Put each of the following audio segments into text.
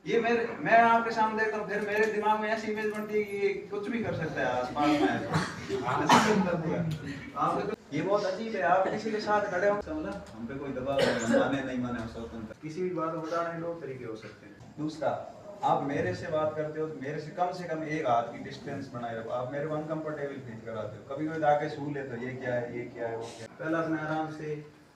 ये मैं आपके सामने देखता हूँ, फिर मेरे दिमाग में ऐसी इमेज बनती है कि ये कुछ भी कर सकता है आसपास में आप ये बहुत अजीब है। आप किसी के साथ खड़े हो मतलब हम पे कोई दबाव नहीं, माने नहीं माने स्वतंत्र, किसी भी बात को बताने दो तरीके हो सकते हैं। दूसरा, आप मेरे से बात करते हो, मेरे से कम एक हाथ की डिस्टेंस बनाए रखो। आप मेरे को अनकंफर्टेबल फील कराते हो, कभी कभी आके छू लेते हो, ये क्या है, ये क्या है, वो क्या है। पहला मैं आराम से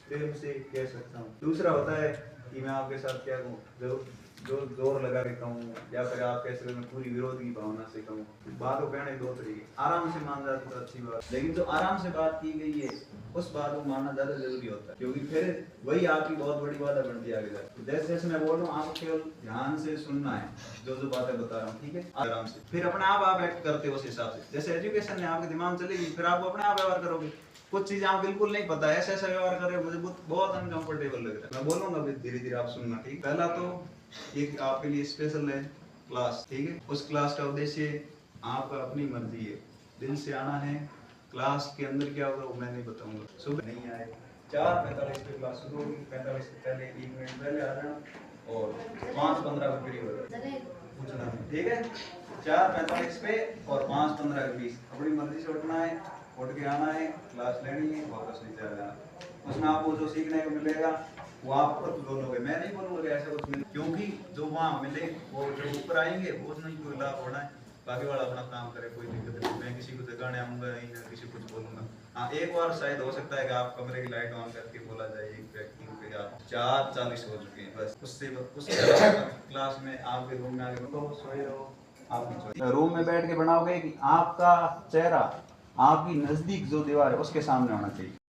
प्रेम से कह सकता हूँ। दूसरा होता है कि मैं आपके साथ क्या कहूँ, जो जोर लगा के कहूँ, या फिर आप कैसे मैं पूरी विरोध की भावना से कहूँ। बात को कहने दो तरीके, आराम से मान जाते तो अच्छी बात, लेकिन जो आराम से बात की गई है उस बात को मानना ज्यादा जरूरी होता है, क्योंकि फिर वही आपकी बहुत बड़ी बात बनती है आगे जाकर। तो जैसे जैसे मैं बोल रहा हूँ, आपको केवल ध्यान से सुनना है जो जो बातें बता रहा हूँ, ठीक है, आराम से। फिर अपने आप एक्ट करते हो उस हिसाब से। जैसे एजुकेशन ने आपके दिमाग में चलेगी, फिर आप अपने आप व्यवहार करोगे। कुछ चीजें आप बिल्कुल नहीं पता, ऐसा ऐसा व्यवहार कर रहे हो, मुझे बहुत अनकंफर्टेबल लग रहा है। मैं बोलूंगा धीरे धीरे आप सुनना, ठीक। पहला तो एक आपके लिए स्पेशल है क्लास, ठीक है। उस क्लास का उद्देश्य आपका अपनी मर्जी है, दिल से आना है। क्लास के अंदर क्या होगा वो मैं नहीं बताऊंगा। सुबह नहीं आए, 4:45 पे क्लास शुरू होगी, 45 से पहले 1 मिनट पहले आ जाना और 5:15 पे फ्री हो जाए, पूछना, ठीक है। 4:45 पे और 5:15 के बीच अपनी मर्जी से उठना है, उठ के आना है, क्लास लेनी है, वापस नीचे आ जाना। उसमें आपको जो सीखने को मिलेगा वो आप खुद बोलोगे, मैं नहीं बोलूंगा कि ऐसा कुछ मिले, क्योंकि जो वहाँ मिले वो जो ऊपर आएंगे वो नहीं कोई लाभ होना है। बाकी वाला अपना काम करे, कोई दिक्कत नहीं। मैं किसी को दिखाने आऊंगा नहीं, मैं किसी को कुछ बोलूंगा। हाँ, एक बार शायद हो सकता है कि आप कमरे की लाइट ऑन करके बोला जाए एक व्यक्ति को कि आप 4:40 हो चुके हैं, बस उससे क्लास में आपके रूम में आके रुको, सोए रहो। आप रूम में बैठ के बनाओगे कि आपका चेहरा आपकी नजदीक जो दीवार है उसके सामने होना चाहिए।